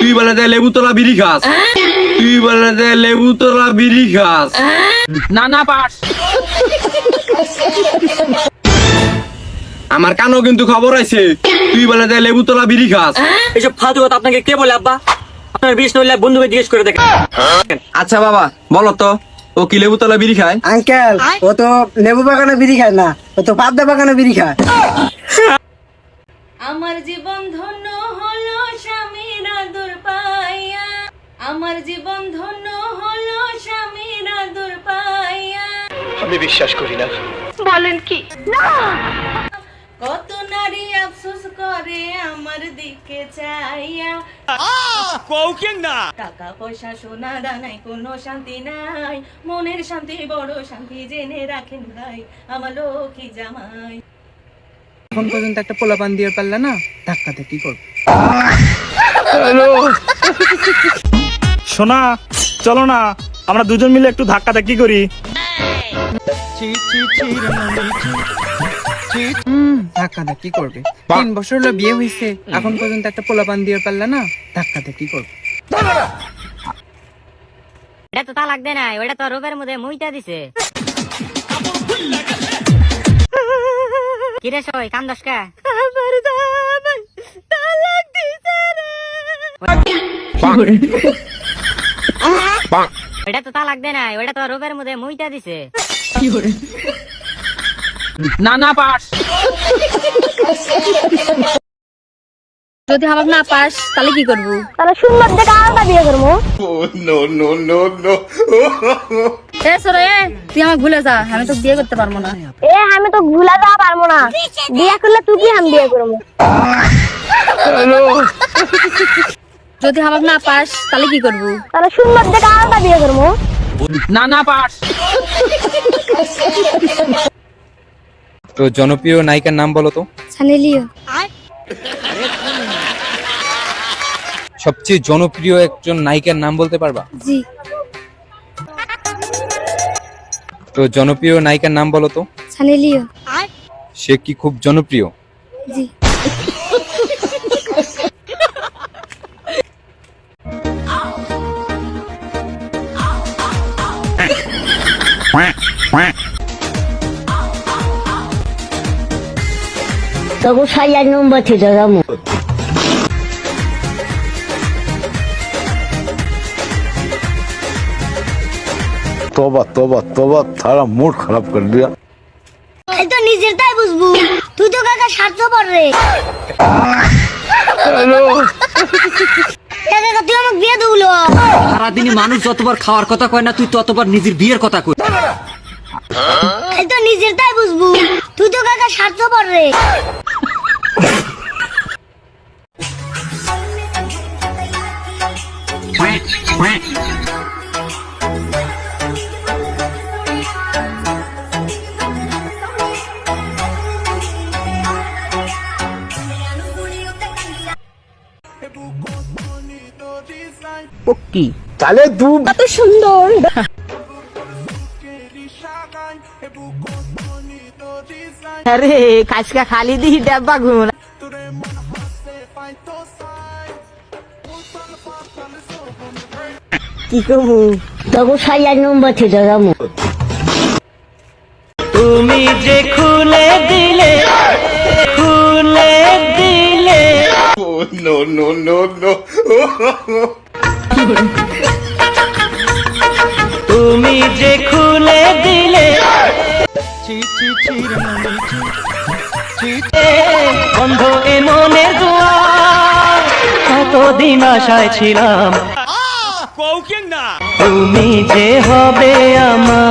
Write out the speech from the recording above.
তুই বলে দে লেবু তোলা বিড়ি খাস, তুই বলে দে লেবু তোলা বিড়ি খাস। না না পাস। আমার কানও কিন্তু খবর আছে, তুই বলে দে লেবু তোলা বিড়ি খাস। এইসব ফালতু কথা আপনাকে কে বলে আব্বা? আপনার বিষ নইলে বন্ধুকে জিজ্ঞেস করে দেখেন। আচ্ছা বাবা বলো তো, ও কি লেবু তোলা বিড়ি খায়? আঙ্কেল, ও তো লেবু বাগানে বিড়ি খায় না, ও তো পাবদা বাগানে বিড়ি খায়। আমার জীবন ধন্য হলো স্বামীর আদর পাইয়া, আমার জীবন ধন্য হলো স্বামীর আদর পাইয়া। আমি বিশ্বাস করি না। বলেন কি? কত নারী আফসোস করে আমার দিকে চাইয়া। টাকা পয়সা সোনা দানাই কোনো শান্তি নাই, মনের শান্তি বড় শান্তি জেনে রাখেন ভাই আমার লক্ষ্মী জামাই। এখন পর্যন্ত একটা পোলাপান দিয়ে পারলে না, ধাক্কাতে কি করবো? সোনা চলো না, আমরা দুজন মিলে একটু ধাক্কাতে কি করি? ধাক্কাতে কি করবে? 3 বছর হলো বিয়ে হয়েছে, এখন পর্যন্ত একটা পোলাপান দিয়ে পারলে না, ধাক্কাতে কি করবে? এটা তো তালাক দে নাই, ওটা তো রোগের মধ্যে মুইটা দিছে। কিরে সই কান্দস কা? এটা তো তালাক দে নাই, ওটা তো রোগের মধ্যে মুইটা দিছে। না না পাস। যদি হাবাব না পাস তাহলে কি করবো? তাহলে সুন্দর দেখে আলাদা বিয়ে করবো। এ সরে, তুই আমাকে ভুলে যা, আমি তো বিয়ে করতে পারবো না। আমি তো ভুলে যাওয়া পারবো না, বিয়ে করলে তুই কি আমি বিয়ে করবো। যদি হাবাব না পাস তাহলে কি করবো? তাহলে সুন্দর দেখে আলাদা বিয়ে করবো। না না পাস। তো জনপ্রিয় নায়িকার নাম বলো তো। সানি লিও। সবচেয়ে জনপ্রিয় একজন নায়িকার নাম বলতে পারবা? জি। তো জনপ্রিয় নায়িকার নাম বলো তো। সানি লিও। সে কি খুব জনপ্রিয়? জি। তবু 6 নম্বর থেকে যাবো। तौबा तौबा तौबा, थारा मूड खराब कर दिया। এই তো নিজের তাই বুঝবো, তুই তো কাকা স্বার্থপর রে। তুই আমাকে বিয়ে দিলো। সারাদিনই মানুষ যতবার খাওয়ার কথা কয় না, তুই ততবার নিজের বিয়ের কথা কই। এই তো নিজের তাই বুঝবো, তুই তো কাকা স্বার্থপর রে। পক্কি चले तू কত সুন্দর। আরে কাজকা খালি দি ডাব্বা ঘুম। কি কবু? তবু 6 নম্বর থেকে যাবো। তুমি যে খুলে দিলে, খুলে দিলে। नो नो नो नो তুমি যে খুলে দিলে, বন্ধ এ মনের দুয়ার, কতদিন আশায় ছিলাম তুমি যে হবে আমার।